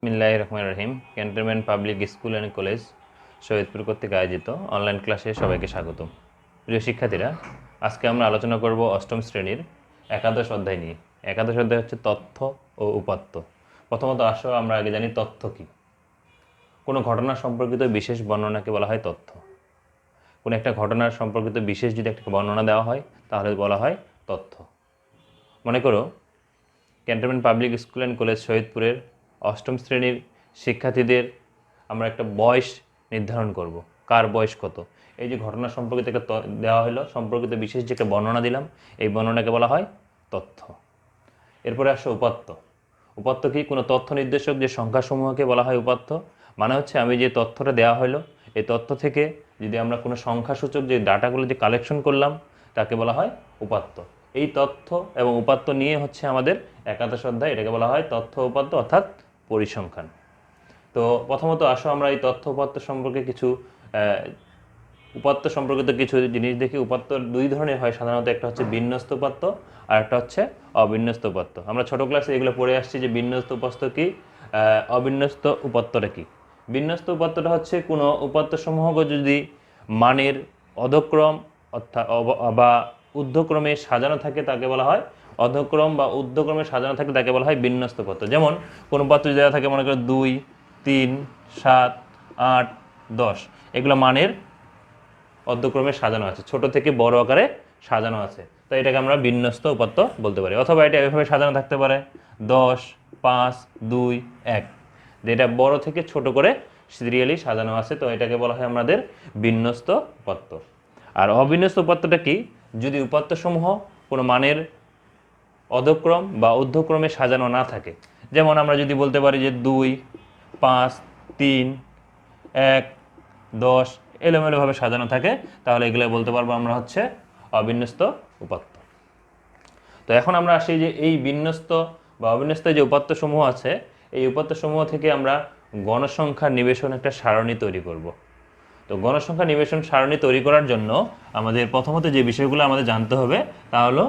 বিসমিল্লাহির রহমানির রহিম। Cantonment public school and college Shahidpur কর্তৃক আয়োজিত অনলাইন ক্লাসে সবাইকে স্বাগতম। প্রিয় শিক্ষার্থীরা, আজকে আমরা আলোচনা করব অষ্টম শ্রেণীর একাদশ অধ্যায় নিয়ে। একাদশ অধ্যায় হচ্ছে তথ্য ও উপাত্ত। প্রথমত আসো আমরা আগে জানি তথ্য কী। কোনো ঘটনা সম্পর্কিত বিশেষ বর্ণনাকে বলা হয় তথ্য। কোনো একটা ঘটনার সম্পর্কিত বিশেষ যদি একটা বর্ণনা দেওয়া হয় তাহলে বলা হয় তথ্য। মনে করো cantonment public school and college শহীদপুরের অষ্টম শ্রেণীর শিক্ষার্থীদের আমরা একটা বয়স নির্ধারণ করব, কার বয়স কত। এই যে ঘটনা সম্পর্কিত একটা দেওয়া হলো, সম্পর্কিত বিশেষ যে একটা বর্ণনা দিলাম, এই বর্ণনাকে বলা হয় তথ্য। এরপরে আসো উপাত্ত। উপাত্ত কি? কোনো তথ্য নির্দেশক যে সংখ্যাসমূহকে বলা হয় উপাত্ত। মানে হচ্ছে আমি যে তথ্যটা দেওয়া হলো, এই তথ্য থেকে যদি আমরা কোনো সংখ্যাসূচক যে ডাটাগুলো যে কালেকশন করলাম তাকে বলা হয় উপাত্ত। এই তথ্য এবং উপাত্ত নিয়ে হচ্ছে আমাদের একাদশ অধ্যায়, এটাকে বলা হয় তথ্য উপাত্ত অর্থাৎ পরিসংখ্যান। তো প্রথমত আসো আমরা এই তথ্য উপাত্ত সম্পর্কে কিছু উপাত্ত সম্পর্কিত কিছু জিনিস দেখি। উপাত্ত দুই ধরনের হয় সাধারণত, একটা হচ্ছে বিন্যস্ত উপাত্ত আর একটা হচ্ছে অবিন্যস্ত উপাত্ত। আমরা ছোট ক্লাসে এগুলো পড়ে আসছি যে বিন্যস্ত উপাত্ত কি, অবিন্যস্ত উপাত্তটা কি। বিন্যস্ত উপাত্তটা হচ্ছে কোনো উপাত্তসমূহকে যদি মানের অধক্রম অর্থাৎ বা ঊর্ধ্বক্রমে সাজানো থাকে তাকে বলা হয় অধক্রম, বা ঊর্ধ্বক্রমে সাজানো থাকে তাকে বলা হয় বিন্যস্ত উপাত্ত। যেমন কোনো উপাত্ত যদি দেওয়া থাকে, মনে করো 2, 3, 7, 8, 10, এগুলো মানের অর্ধক্রমে সাজানো আছে, ছোট থেকে বড় আকারে সাজানো আছে, তো এটাকে আমরা বিন্যস্ত উপাত্ত বলতে পারি। অথবা এটা এভাবে সাজানো থাকতে পারে 10, 5, 2, 1, যেটা বড় থেকে ছোট করে সিরিয়ালি সাজানো আছে, তো এটাকে বলা হয় আমাদের বিন্যস্ত উপাত্ত। আর অবিন্যস্ত উপাত্তটা কি? যদি উপাত্তসমূহ কোনো মানের অধক্রম বা ঊর্ধ্বক্রমে সাজানো না থাকে। যেমন আমরা যদি বলতে পারি যে 2, 5, 3, 1, 10 এলোমেলোভাবে সাজানো থাকে, তাহলে এগুলো বলতে পারবো আমরা হচ্ছে অবিন্যস্ত উপাত্ত। তো এখন আমরা আসি যে এই বিন্যস্ত বা অবিন্যস্ত যে উপাত্তসমূহ আছে, এই উপাত্তসমূহ থেকে আমরা গণসংখ্যা নিবেশন একটা সারণী তৈরি করব। তো গণসংখ্যা নিবেশন সারণী তৈরি করার জন্য আমাদের প্রথমত যে বিষয়গুলো আমাদের জানতে হবে তা হলো,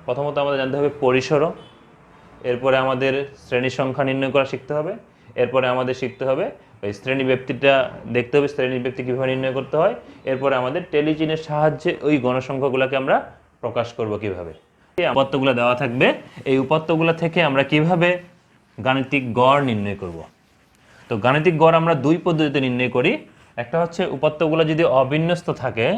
প্রথমত আমাদের জানতে হবে পরিসর, এরপরে আমাদের শ্রেণী সংখ্যা নির্ণয় করা শিখতে হবে, এরপরে আমাদের শিখতে হবে ওই শ্রেণী ব্যক্তিটা দেখতে হবে, শ্রেণী ব্যক্তি কীভাবে নির্ণয় করতে হয়, এরপরে আমাদের টেলিচিনের সাহায্যে ওই গণসংখ্যাগুলোকে আমরা প্রকাশ করব কীভাবে। এই উপাত্তগুলো দেওয়া থাকবে, এই উপাত্তগুলো থেকে আমরা কিভাবে গাণিতিক গড় নির্ণয় করব। তো গাণিতিক গড় আমরা দুই পদ্ধতিতে নির্ণয় করি। একটা হচ্ছে উপাত্তগুলো যদি অবিন্যস্ত থাকে,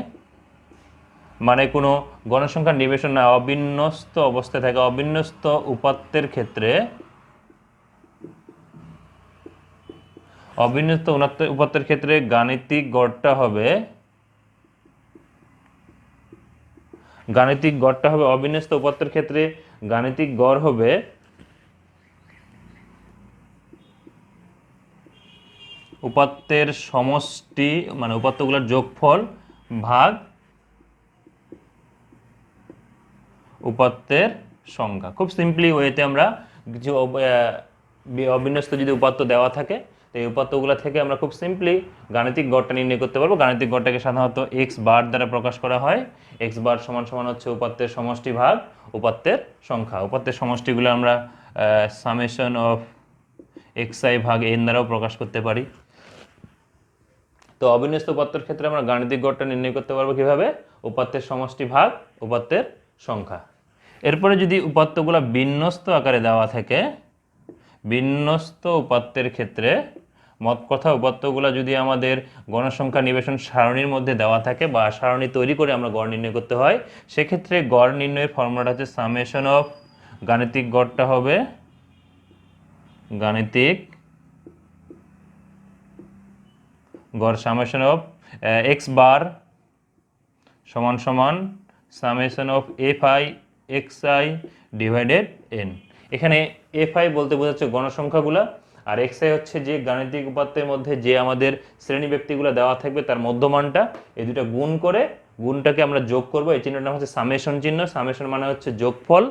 মানে কোনো গণসংখ্যা নিবেশন না, অবিন্যস্ত অবস্থায় থাকে, অবিন্যস্ত উপাত্তের ক্ষেত্রে অবিন্যস্ত উপাত্তের ক্ষেত্রে গাণিতিক গড়টা হবে অবিন্যস্ত উপাত্তের ক্ষেত্রে গাণিতিক গড় হবে উপাত্তের সমষ্টি, মানে উপাত্তগুলোর যোগফল ভাগ উপাত্তের সংখ্যা। খুব সিম্পলি ওয়েতে আমরা কিছু অবিন্যস্ত যদি উপাত্ত দেওয়া থাকে, তো এই উপাত্তগুলো থেকে আমরা খুব সিম্পলি গাণিতিক গড়টা নির্ণয় করতে পারবো। গাণিতিক গড়টাকে সাধারণত এক্স বার দ্বারা প্রকাশ করা হয়। এক্স বার সমান সমান হচ্ছে উপাত্তের সমষ্টি ভাগ উপাত্তের সংখ্যা। উপাত্তের সমষ্টিগুলো আমরা সামেশন অফ এক্স আই ভাগ এন দ্বারাও প্রকাশ করতে পারি। তো অবিন্যস্ত উপাত্তের ক্ষেত্রে আমরা গাণিতিক গড়টা নির্ণয় করতে পারবো কিভাবে? উপাত্তের সমষ্টি ভাগ উপাত্তের সংখ্যা। এরপরে যদি উপাত্তগুলো বিন্যস্ত আকারে দেওয়া থাকে, বিন্যস্ত উপাত্তের ক্ষেত্রে মোট কথা উপাত্তগুলো যদি আমাদের গণসংখ্যা নিবেশন সারণীর মধ্যে দেওয়া থাকে বা সারণী তৈরি করে আমরা গড় নির্ণয় করতে হয়, সেক্ষেত্রে গড় নির্ণয়ের ফর্মুলাটা হচ্ছে সামেশন অফ, গাণিতিক গড়টা হবে গাণিতিক গড় সামেশন অফ এক্স বার সমান সমান summation of F I x I divided N. এখানে এফ আই বলতে বোঝাচ্ছে গণসংখ্যাগুলো, আর এক্স আই হচ্ছে যে গাণিতিক উপাত্তের মধ্যে যে আমাদের শ্রেণী ব্যক্তিগুলো দেওয়া থাকবে তার মধ্যমানটা। এই দুটো গুণ করে গুণটাকে আমরা যোগ করব, এই চিহ্নটা হচ্ছে সামেশন চিহ্ন। সামেশন মানে হচ্ছে যোগফল।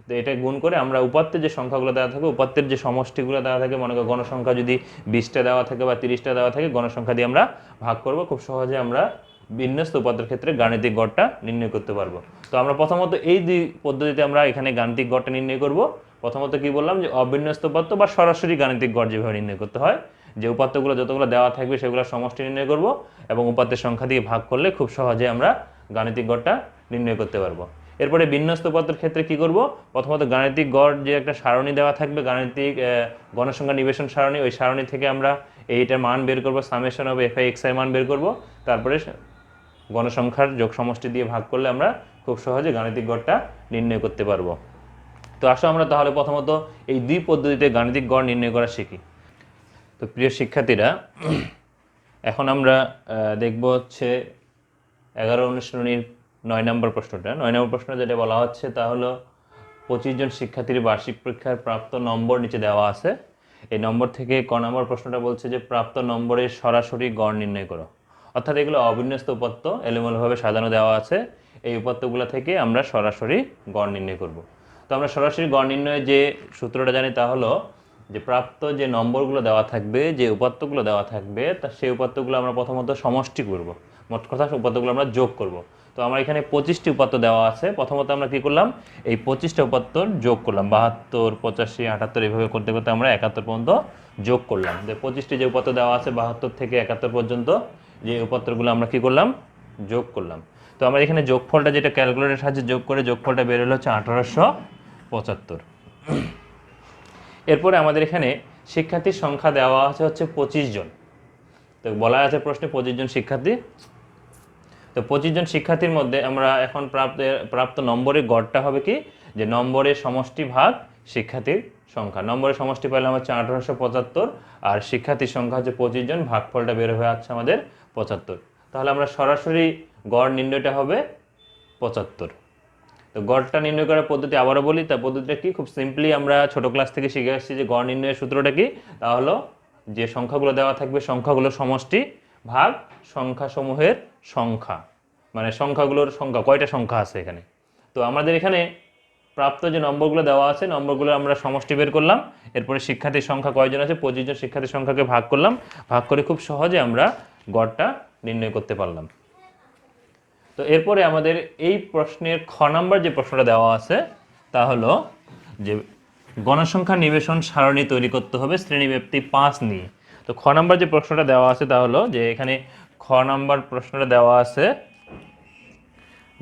তো এটা গুণ করে আমরা উপাত্তের যে সংখ্যাগুলো দেওয়া থাকে, উপাত্তের যে সমষ্টিগুলো দেওয়া থাকে, মনে করো গণসংখ্যা যদি 20টা দেওয়া থাকে বা 30টা দেওয়া থাকে, গণসংখ্যা দিয়ে আমরা ভাগ করব। খুব সহজে আমরা বিন্যস্ত উপাত্তের ক্ষেত্রে গাণিতিক গড়টা নির্ণয় করতে পারবো। তো আমরা প্রথমত এই দুই পদ্ধতিতে আমরা এখানে গাণিতিক গড়টা নির্ণয় করব। প্রথমত কি বললাম যে অবিন্যস্ত উপাত্ত বা সরাসরি গাণিতিক গড় যেভাবে নির্ণয় করতে হয়, যে উপাত্তগুলো যতগুলো দেওয়া থাকবে সেগুলো সমষ্টি নির্ণয় করব এবং উপাত্তের সংখ্যা দিয়ে ভাগ করলে খুব সহজে আমরা গাণিতিক গড়টা নির্ণয় করতে পারবো। এরপরে বিন্যস্ত উপাত্তের ক্ষেত্রে কি করব, প্রথমত গাণিতিক গড় যে একটা সারণী দেওয়া থাকবে, গাণিতিক গণসংখ্যা নিবেশন সারণী, ওই সারণী থেকে আমরা এইটার মান বের করব, summation of F I x I মান বের করব, তারপরে গণসংখ্যার যোগ সমষ্টি দিয়ে ভাগ করলে আমরা খুব সহজে গাণিতিক গড়টা নির্ণয় করতে পারবো। তো আসো আমরা তাহলে প্রথমত এই দুই পদ্ধতিতে গাণিতিক গড় নির্ণয় করা শিখি। তো প্রিয় শিক্ষার্থীরা, এখন আমরা দেখব হচ্ছে 11-19 শ্রেণীর 9 নম্বর প্রশ্নটা। 9 নম্বর প্রশ্ন যেটা বলা হচ্ছে তা হলো 25 জন শিক্ষার্থীর বার্ষিক পরীক্ষার প্রাপ্ত নম্বর নিচে দেওয়া আছে। এই নম্বর থেকে ক নম্বর প্রশ্নটা বলছে যে প্রাপ্ত নম্বরের সরাসরি গড় নির্ণয় করো। অর্থাৎ এগুলো অবিন্যস্ত উপাত্ত এলোমেলোভাবে সাজানো দেওয়া আছে, এই উপাত্তগুলো থেকে আমরা সরাসরি গড় নির্ণয় করব। তো আমরা সরাসরি গড় নির্ণয়ের যে সূত্রটা জানি তা হলো যে প্রাপ্ত যে নম্বরগুলো দেওয়া থাকবে, যে উপাত্তগুলো দেওয়া থাকবে, তা সেই উপাত্তগুলো আমরা প্রথমত সমষ্টি করব, মোট কথা উপাত্তগুলো আমরা যোগ করব। তো আমার এখানে 25টি উপাত্ত দেওয়া আছে, প্রথমত আমরা কি করলাম, এই 25টা উপাত্তর যোগ করলাম, 72, 85, 78 এইভাবে করতে করতে আমরা 71 পর্যন্ত যোগ করলাম। যে 25টি যে উপাত্ত দেওয়া আছে 72 থেকে 71 পর্যন্ত, যে উপাত্তগুলো আমরা কি করলাম, যোগ করলাম। তো আমরা এখানে যোগফলটা যেটা ক্যালকুলেটরের সাহায্যে যোগ করে যোগফলটা বের হলো হচ্ছে 1875। এরপরে আমাদের এখানে শিক্ষার্থীর সংখ্যা দেওয়া আছে হচ্ছে 25 জন। তো বলা আছে প্রশ্নে 25 জন শিক্ষার্থী। তো 25 জন শিক্ষার্থীর মধ্যে আমরা এখন প্রাপ্ত নম্বরের গড়টা হবে কি, যে নম্বরের সমষ্টি ভাগ শিক্ষার্থীর সংখ্যা। নম্বরের সমষ্টি পেলাম হচ্ছে 1875, আর শিক্ষার্থীর সংখ্যা হচ্ছে 25 জন, ভাগফলটা বের হয়ে আসছে আমাদের 75। তাহলে আমরা সরাসরি গড় নির্ণয়টা হবে 75। তো গড়টা নির্ণয় করার পদ্ধতি আবারও বলি, তার পদ্ধতিটা কি, খুব সিম্পলি আমরা ছোট ক্লাস থেকে শিখে আসছি যে গড় নির্ণয়ের সূত্রটা কি, তা হলো যে সংখ্যাগুলো দেওয়া থাকবে সংখ্যাগুলোর সমষ্টি ভাগ সংখ্যাসমূহের সংখ্যা, মানে সংখ্যাগুলোর সংখ্যা, কয়টা সংখ্যা আছে এখানে। তো আমাদের এখানে প্রাপ্ত যে নম্বরগুলো দেওয়া আছে, নম্বরগুলো আমরা সমষ্টি বের করলাম, এরপরে শিক্ষার্থীর সংখ্যা কয়জন আছে, 25 জন শিক্ষার্থীর সংখ্যাকে ভাগ করলাম, ভাগ করে খুব সহজে আমরা গড়টা নির্ণয় করতে পারলাম। তো এরপরে আমাদের এই প্রশ্নের খ নাম্বার যে প্রশ্নটা দেওয়া আছে তা হলো যে গণসংখ্যা নিবেশন সারণী তৈরি করতে হবে শ্রেণীব্যাপ্তি 5 নিয়ে। তো খ নাম্বার যে প্রশ্নটা দেওয়া আছে তা হলো যে এখানে খ নাম্বার প্রশ্নটা দেওয়া আছে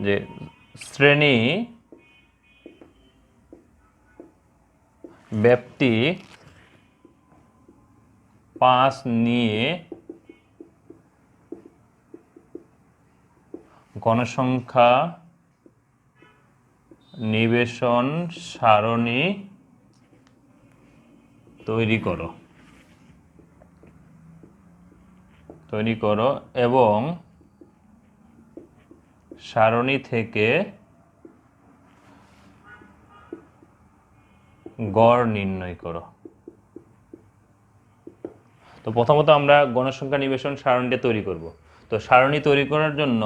যে শ্রেণী ব্যাপ্তি 5 নিয়ে গণসংখ্যা নিবেশন সারণী তৈরি করো এবং সারণী থেকে গড় নির্ণয় করো। তো প্রথমত আমরা গণসংখ্যা নিবেশন সারণীটা তৈরি করব। তো সারণী তৈরি করার জন্য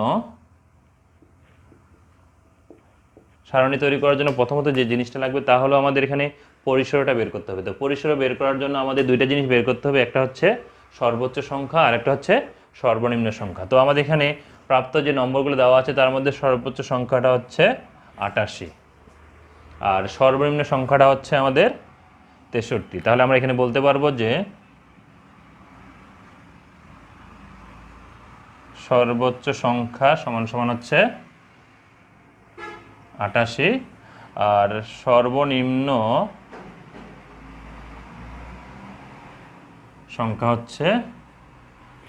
প্রথমত যে জিনিসটা লাগবে তা হলো আমাদের এখানে পরিসরটা বের করতে হবে। তো পরিসর বের করার জন্য আমাদের দুইটা জিনিস বের করতে হবে, একটা হচ্ছে সর্বোচ্চ সংখ্যা আর একটা হচ্ছে সর্বনিম্ন সংখ্যা। তো আমাদের এখানে প্রাপ্ত যে নম্বরগুলো দেওয়া আছে তার মধ্যে সর্বোচ্চ সংখ্যাটা হচ্ছে 88 আর সর্বনিম্ন সংখ্যাটা হচ্ছে আমাদের 63। তাহলে আমরা এখানে বলতে পারবো যে সর্বোচ্চ সংখ্যা সমান সমান হচ্ছে 88 আর সর্বনিম্ন সংখ্যা হচ্ছে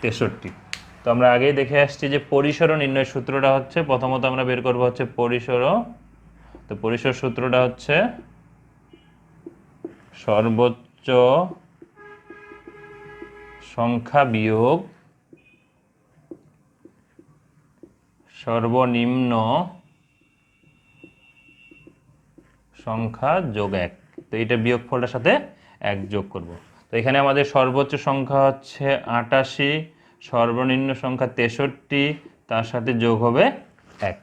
63। তো আমরা আগেই দেখে আসছি যে পরিসর নির্ণয়ের সূত্রটা হচ্ছে, প্রথমত আমরা বের করব হচ্ছে পরিসর। তো পরিসর সূত্রটা হচ্ছে সর্বোচ্চ সংখ্যা বিয়োগ সর্বনিম্ন সংখ্যা যোগ 1। তো এইটা বিয়োগফলটার সাথে 1 যোগ করব। তো এখানে আমাদের সর্বোচ্চ সংখ্যা হচ্ছে 88, সর্বনিম্ন সংখ্যা 63, তার সাথে যোগ হবে 1।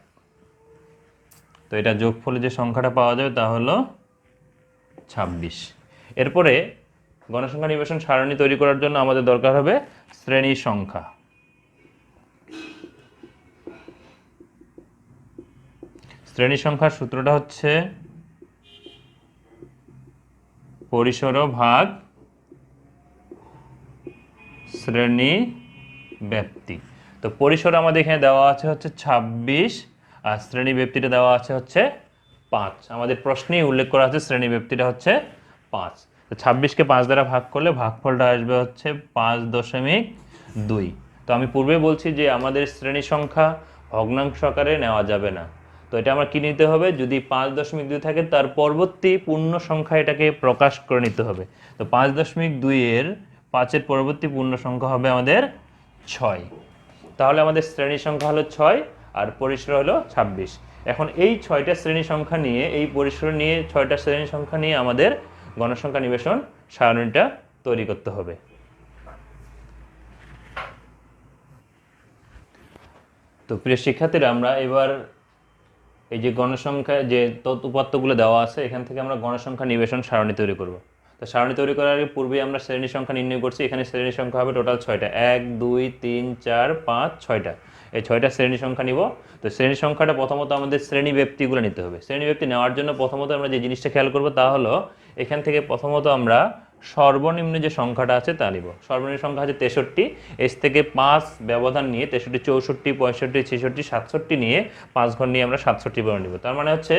তো এটা যোগফলে যে সংখ্যাটা পাওয়া যাবে তা হলো 26। এরপরে গণসংখ্যা নিবেশন সারণী তৈরি করার জন্য আমাদের দরকার হবে শ্রেণী সংখ্যা। শ্রেণী সংখ্যার সূত্রটা হচ্ছে পরিসর ভাগ শ্রেণী ব্যাপ্তি। তো পরিসর আমাদের এখানে দেওয়া আছে হচ্ছে 26 আর শ্রেণী ব্যাপ্তিটা দেওয়া আছে হচ্ছে 5। আমাদের প্রশ্নেই উল্লেখ করা আছে শ্রেণী ব্যাপ্তিটা হচ্ছে 5। তো 26কে 5 দ্বারা ভাগ করলে ভাগফলটা আসবে হচ্ছে 5.2। তো আমি পূর্বে বলছি যে আমাদের শ্রেণী সংখ্যা ভগ্নাংশ আকারে নেওয়া যাবে না। তো এটা আমরা কি নিতে হবে, যদি 5.2 থাকে তার পরবর্তী পূর্ণ সংখ্যা এটাকে প্রকাশ করে নিতে হবে। তো 5.2 এর 5-এর পরবর্তী পূর্ণ সংখ্যা হবে আমাদের 6। তাহলে আমাদের শ্রেণী সংখ্যা হলো 6 আর পরিসর হলো 26। এখন এই 6টা শ্রেণী সংখ্যা নিয়ে, এই পরিসর নিয়ে 6টা শ্রেণী সংখ্যা নিয়ে আমাদের গণসংখ্যা নিবেশন সারণীটা তৈরি করতে হবে। তো প্রিয় শিক্ষার্থীরা, আমরা এবার এই যে গণসংখ্যা যে উপাত্তগুলো দেওয়া আছে এখান থেকে আমরা গণসংখ্যা নিবেশন সারণী তৈরি করব। তো সারণী তৈরি করার আগে পূর্বে আমরা শ্রেণী সংখ্যা নির্ণয় করছি। এখানে শ্রেণী সংখ্যা হবে টোটাল 6টা, 1 2 3 4 5 6টা। এই 6টা শ্রেণী সংখ্যা নিব। তো শ্রেণী সংখ্যাটা প্রথমত আমাদের শ্রেণী ব্যক্তিগুলো নিতে হবে। শ্রেণী ব্যক্তি নেওয়ার জন্য প্রথমত আমরা যে জিনিসটা খেয়াল করব তা হলো এখান থেকে প্রথমত আমরা সর্বনিম্ন যে সংখ্যাটা আছে তা নিব। সর্বনিম্ন সংখ্যা হচ্ছে 63। এস থেকে 5 ব্যবধান নিয়ে 63, 64, 65, 66, 67 নিয়ে 5 ঘর নিয়ে আমরা 67 পর্যন্ত নিব। তার মানে হচ্ছে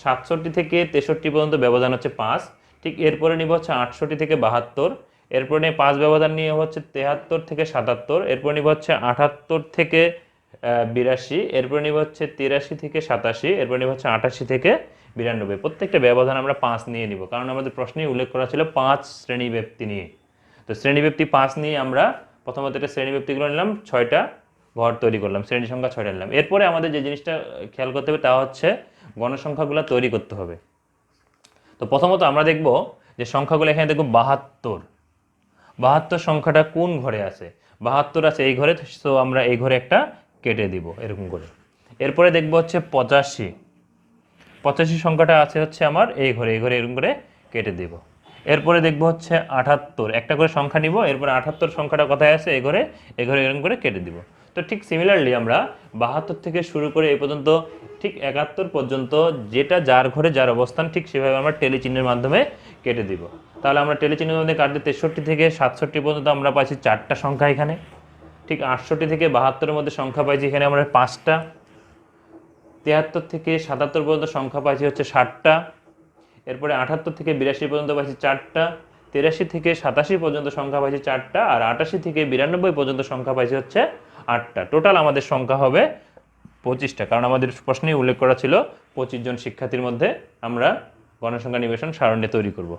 67 থেকে 63 পর্যন্ত ব্যবধান হচ্ছে 5। ঠিক এরপরে নিব হচ্ছে 68 থেকে 72। এরপরে নিয়ে 5 ব্যবধান নিয়ে হচ্ছে 73 থেকে 77। এরপর নিব হচ্ছে 78 থেকে 82। এরপর নিব হচ্ছে 83 থেকে 87। এরপর নিব হচ্ছে 88 থেকে 92। প্রত্যেকটা ব্যবধান আমরা 5 নিয়ে নিব, কারণ আমাদের প্রশ্নেই উল্লেখ করা ছিল 5 শ্রেণী ব্যক্তি নিয়ে। তো শ্রেণী ব্যক্তি 5 নিয়ে আমরা প্রথমত এটা শ্রেণী ব্যক্তিগুলো নিলাম, 6টা ঘর তৈরি করলাম, শ্রেণী সংখ্যা 6টা নিলাম। এরপরে আমাদের যে জিনিসটা খেয়াল করতে হবে তা হচ্ছে গণসংখ্যাগুলো তৈরি করতে হবে। তো প্রথমত আমরা দেখব যে সংখ্যাগুলো এখানে দেখব 72। 72 সংখ্যাটা কোন ঘরে আছে? 72 আছে এই ঘরে, তো আমরা এই ঘরে একটা কেটে দিব এরকম করে। এরপরে দেখব হচ্ছে 85। 85 সংখ্যাটা আছে হচ্ছে আমার এই ঘরে, এই ঘরে এরকম করে কেটে দিব। এরপরে দেখব হচ্ছে 78, একটা করে সংখ্যা নিব। এরপরে 78 সংখ্যাটা কোথায় আছে? এই ঘরে, এই ঘরে এরকম করে কেটে দিব। তো ঠিক সিমিলারলি আমরা 72 থেকে শুরু করে এই পর্যন্ত ঠিক 71 পর্যন্ত যেটা যার ঘরে যার অবস্থান ঠিক সেভাবে আমরা টেলি চিহ্নের মাধ্যমে কেটে দিব। তাহলে আমরা টেলি চিহ্নের মধ্যে কাটলে 63 থেকে 67 পর্যন্ত আমরা পাইছি 4টা সংখ্যা এখানে। ঠিক 68 থেকে 72-এর মধ্যে সংখ্যা পাইছি এখানে আমরা 5টা। 73 থেকে 77 পর্যন্ত সংখ্যা পাইছি হচ্ছে 60টা। এরপরে 78 থেকে 82 পর্যন্ত পাইছি 4টা। 83 থেকে 87 পর্যন্ত সংখ্যা পাইছি 4টা। আর 88 থেকে 92 পর্যন্ত সংখ্যা পাইছি হচ্ছে 8টা। টোটাল আমাদের সংখ্যা হবে 25টা, কারণ আমাদের প্রশ্নেই উল্লেখ করা ছিল 25 জন শিক্ষার্থীর মধ্যে আমরা গণসংখ্যা নিবেশন সারণী তৈরি করব।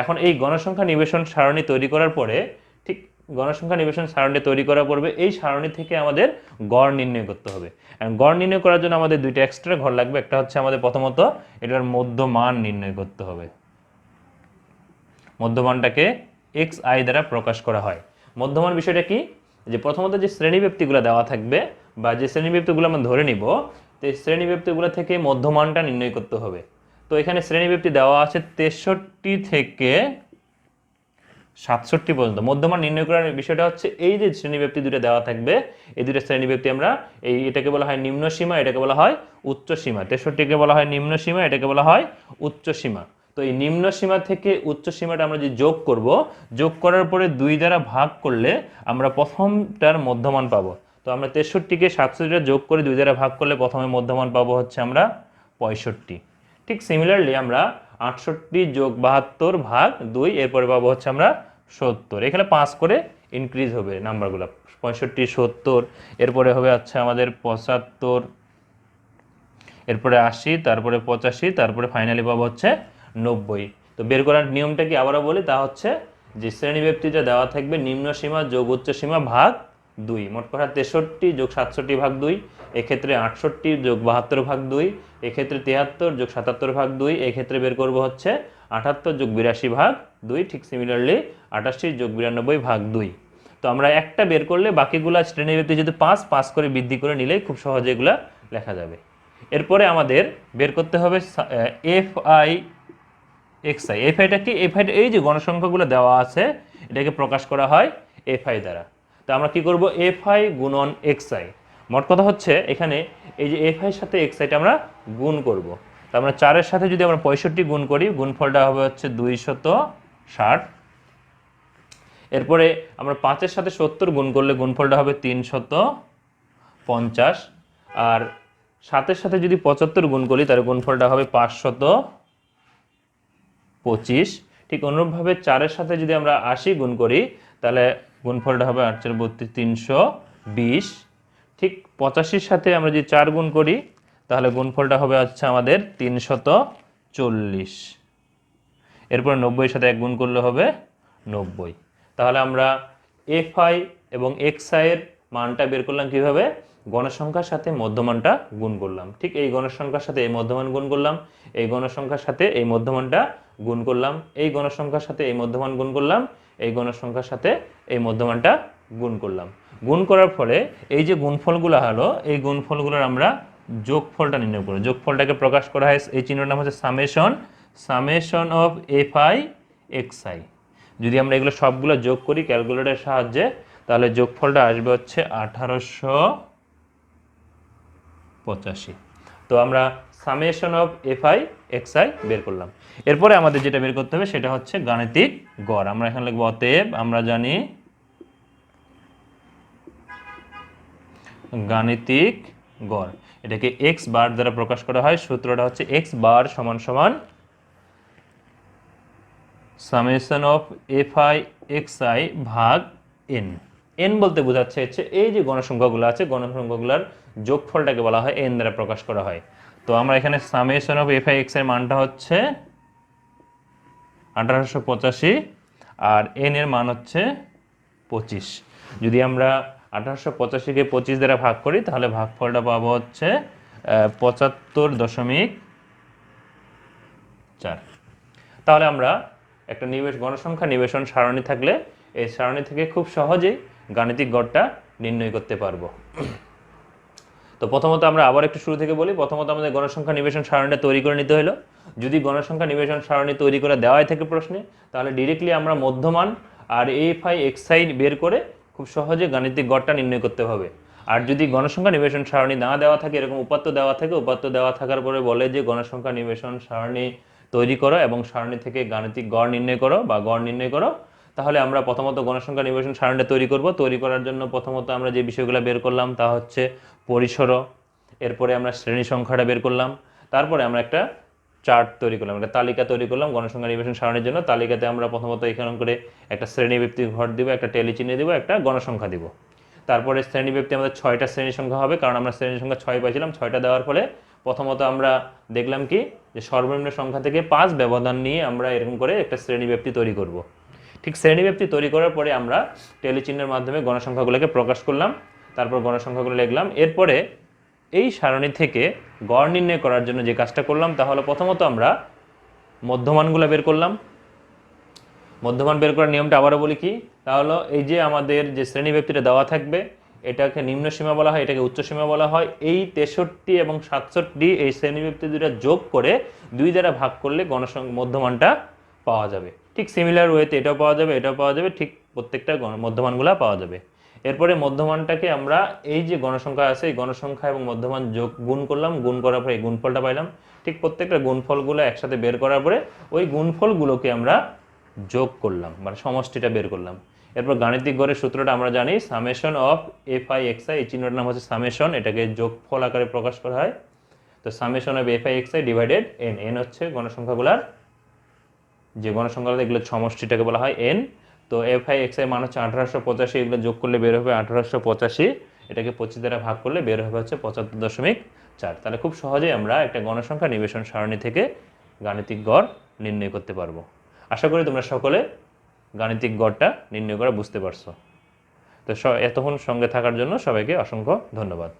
এখন এই গণসংখ্যা নিবেশন সারণী তৈরি করার পরে ঠিক গণসংখ্যা নিবেশন সারণী তৈরি করার পূর্বে এই সারণী থেকে আমাদের গড় নির্ণয় করতে হবে। গড় নির্ণয় করার জন্য আমাদের দুইটা এক্সট্রা ঘর লাগবে। একটা হচ্ছে আমাদের প্রথমত এটার মধ্যমান নির্ণয় করতে হবে। মধ্যমানটাকে xi দ্বারা প্রকাশ করা হয়। মধ্যমান বিষয়টা কি, যে প্রথমত যে শ্রেণীব্যক্তিগুলো দেওয়া থাকবে বা যে শ্রেণীব্যক্তিগুলো আমরা ধরে নিব, তো এই শ্রেণীব্যক্তিগুলো থেকে মধ্যমানটা নির্ণয় করতে হবে। তো এখানে শ্রেণীব্যক্তি দেওয়া আছে 63 থেকে 67 পর্যন্ত। মধ্যমান নির্ণয় করার বিষয়টা হচ্ছে এই যে শ্রেণীব্যক্তি দুটো দেওয়া থাকবে, এই দুটো শ্রেণীব্যক্তি আমরা এটাকে বলা হয় নিম্ন সীমা, এটাকে বলা হয় উচ্চ সীমা। 63কে বলা হয় নিম্ন সীমা, এটাকে বলা হয় উচ্চ সীমা। তো এই নিম্ন সীমা থেকে উচ্চ সীমাটা আমরা যে যোগ করব, যোগ করার পরে 2 দ্বারা ভাগ করলে আমরা প্রথমটার মধ্যমান পাবো। তো আমরা 63কে 67টা যোগ করে 2 দ্বারা ভাগ করলে প্রথমে মধ্যমান পাবো হচ্ছে আমরা 65। ঠিক সিমিলারলি আমরা 68 যোগ 72 ভাগ 2, এরপরে পাবো হচ্ছে আমরা 70। এখানে 5 করে ইনক্রিজ হবে নাম্বারগুলো, 65, 70, এরপরে হবে হচ্ছে আমাদের 75, এরপরে 80, তারপরে 85, তারপরে ফাইনালি পাবো হচ্ছে 90। তো বের করার নিয়মটা কি আবারও বলি, তা হচ্ছে যে শ্রেণীব্যক্তিটা দেওয়া থাকবে নিম্ন সীমা যোগ উচ্চ সীমা ভাগ 2, মোট কথা 63 যোগ 67 ভাগ 2, এক্ষেত্রে 68 যোগ 72 ভাগ 2, এক্ষেত্রে 73 যোগ 77 ভাগ 2, এক্ষেত্রে বের করব হচ্ছে 78 যোগ 82 ভাগ 2, ঠিক সিমিলারলি 88 যোগ 92 ভাগ 2। তো আমরা একটা বের করলে বাকিগুলা শ্রেণীব্যক্তি যদি 5 করে বৃদ্ধি করে নিলেই খুব সহজে এগুলা লেখা যাবে। এরপরে আমাদের বের করতে হবে fi xi। এফআইটা কি? এফআইটা এই যে গণসংখ্যাগুলো দেওয়া আছে এটাকে প্রকাশ করা হয় fi দ্বারা। তো আমরা কি করব, fi গুণন xi। মোট কথা হচ্ছে এখানে এই যে fi এর সাথে xiটা আমরা গুণ করব। তো আমরা 4-এর সাথে যদি আমরা 65 গুণ করি, গুণফলটা হবে হচ্ছে 260। এরপরে আমরা 5-এর সাথে 70 গুণ করলে গুণফলটা হবে 350। আর 7-এর সাথে যদি 75 গুণ করি তাহলে গুণফলটা হবে 525। ঠিক অনুরূপভাবে 4-এর সাথে যদি আমরা 80 গুণ করি তাহলে গুণফলটা হবে 8-32 320। ঠিক 85-র সাথে আমরা যদি 4 গুণ করি তাহলে গুণফলটা হবে হচ্ছে আমাদের 340। এরপর 90-এর সাথে 1 গুণ করলে হবে 90। তাহলে আমরা এফআই এবং এক্সআই এর মানটা বের করলাম কিভাবে? গণসংখ্যার সাথে মধ্যমানটা গুণ করলাম। ঠিক এই গণসংখ্যার সাথে এই মধ্যমান গুণ করলাম, এই গণসংখ্যার সাথে এই মধ্যমানটা গুণ করলাম, এই গণসংখ্যার সাথে এই মধ্যমান গুণ করলাম, এই গণসংখ্যার সাথে এই মধ্যমানটা গুণ করলাম। গুণ করার ফলে এই যে গুণফলগুলো হলো, এই গুণফলগুলোর আমরা যোগফলটা নির্ণয় করব। যোগফলটাকে প্রকাশ করা হয়, এই চিহ্নটার নাম হচ্ছে সামেশন অফ এফআই এক্সআই। যদি আমরা এগুলো সবগুলো যোগ করি ক্যালকুলেটরের সাহায্যে তাহলে যোগফলটা আসবে হচ্ছে 1885। তো আমরা সামেশন অফ এফআই এক্সআই বের করলাম। এরপরে আমাদের যেটা বের করতে হবে সেটা হচ্ছে গাণিতিক গড়। আমরা এখানে লিখব অতএব আমরা জানি গাণিতিক গড়, এটাকে এক্স বার দ্বারা প্রকাশ করা হয়। সূত্রটা হচ্ছে এক্স বার সমান সমান সামেশন অফ এফআই এক্সআই ভাগ এন। এন বলতে বোঝাচ্ছে হচ্ছে এই যে গণসংখ্যাগুলো আছে, গণসংখ্যাগুলোর যোগফলটাকে বলা হয় এন দ্বারা প্রকাশ করা হয়। তো আমরা এখানে সামেশন অফ এফআই এক্স এর মানটা হচ্ছে 1885 আর এন এর মান হচ্ছে 25। যদি আমরা 1885-কে 25 দ্বারা ভাগ করি তাহলে ভাগফলটা পাবো হচ্ছে 75.4। তাহলে আমরা একটা গণসংখ্যা নিবেশন সারণী থাকলে এই সারণী থেকে খুব সহজেই গাণিতিক গড়টা নির্ণয় করতে পারবো। তো প্রথমত আমরা আবার একটু শুরু থেকে বলি। প্রথমত আমাদের গণসংখ্যা নিবেশন সারণীটা তৈরি করে নিতে হলো। যদি গণসংখ্যা নিবেশন সারণী তৈরি করে দেওয়াই থাকে প্রশ্নে, তাহলে ডিরেক্টলি আমরা মধ্যমান আর এফআই এক্সআই বের করে খুব সহজে গাণিতিক গড়টা নির্ণয় করতে হবে। আর যদি গণসংখ্যা নিবেশন সারণী না দেওয়া থাকে, এরকম উপাত্ত দেওয়া থাকে, উপাত্ত দেওয়া থাকার পরে বলে যে গণসংখ্যা নিবেশন সারণী তৈরি করো এবং সারণী থেকে গাণিতিক গড় নির্ণয় করো বা গড় নির্ণয় করো, তাহলে আমরা প্রথমত গণসংখ্যা নিবেশন সারণীটা তৈরি করব। তৈরি করার জন্য প্রথমত আমরা যে বিষয়গুলো বের করলাম তা হচ্ছে পরিসর, এরপরে আমরা শ্রেণী সংখ্যাটা বের করলাম, তারপরে আমরা একটা চার্ট তৈরি করলাম, একটা তালিকা তৈরি করলাম গণসংখ্যা নিবেশন সারণীর জন্য। তালিকাতে আমরা প্রথমত এখানে করে একটা শ্রেণীব্যক্তি ঘর দিব, একটা টেলি চিহ্ন দিব, একটা গণসংখ্যা দিব। তারপরে শ্রেণীব্যক্তি আমাদের 6টা শ্রেণী সংখ্যা হবে, কারণ আমরা শ্রেণী সংখ্যা 6 পাইছিলাম। 6টা দেওয়ার ফলে প্রথমত আমরা দেখলাম কি যে সর্বনিম্ন সংখ্যা থেকে 5 ব্যবধান নিয়ে আমরা এরকম করে একটা শ্রেণীব্যক্তি তৈরি করব। ঠিক শ্রেণীব্যক্তি তৈরি করার পরে আমরা টেলি চিহ্নের মাধ্যমে গণসংখ্যাগুলোকে প্রকাশ করলাম, তারপর গণসংখ্যাগুলো লিখলাম। এরপরে এই সারণী থেকে গড় নির্ণয় করার জন্য যে কাজটা করলাম তা হলো প্রথমত আমরা মধ্যমানগুলো বের করলাম। মধ্যমান বের করার নিয়মটা আবারও বলি কি, তাহলে এই যে আমাদের যে শ্রেণীব্যক্তিটা দেওয়া থাকবে এটাকে নিম্ন সীমা বলা হয়, এটাকে উচ্চ সীমা বলা হয়। এই 63 এবং 67 এই শ্রেণীব্যক্তি দুইটা যোগ করে 2 দ্বারা ভাগ করলে মধ্যমানটা পাওয়া যাবে। ঠিক সিমিলার ওয়েতে এটাও পাওয়া যাবে, এটাও পাওয়া যাবে, ঠিক প্রত্যেকটা মধ্যমানগুলো পাওয়া যাবে। এরপরে মধ্যমানটাকে আমরা এই যে গণসংখ্যা আছে এই গণসংখ্যা এবং মধ্যমান যোগ গুণ করলাম, গুণ করার পরে এই গুণফলটা পাইলাম। ঠিক প্রত্যেকটা গুণফলগুলো একসাথে বের করার পরে ওই গুণফলগুলোকে আমরা যোগ করলাম, মানে সমষ্টিটা বের করলাম। এরপর গাণিতিক গড়ের সূত্রটা আমরা জানি সামেশন অফ এফআই এক্সআই, এই চিহ্নটার নাম হচ্ছে সামেশন, এটাকে যোগফল আকারে প্রকাশ করা হয়। তো summation of FI XI divided N, N হচ্ছে গণসংখ্যাগুলার যে গণসংখ্যাগুলো এগুলো সমষ্টিটাকে বলা হয় এন। তো এফআই এক্সআই মান হচ্ছে 1885, এগুলো যোগ করলে বের হবে 1885, এটাকে 25 দ্বারা ভাগ করলে বের হবে হচ্ছে 75.4। তাহলে খুব সহজেই আমরা একটা গণসংখ্যা নিবেশন সারণী থেকে গাণিতিক গড় নির্ণয় করতে পারবো। আশা করি তোমরা সকলে গাণিতিক গড়টা নির্ণয় করা বুঝতে পারছো। তো এতক্ষণ সঙ্গে থাকার জন্য সবাইকে অসংখ্য ধন্যবাদ।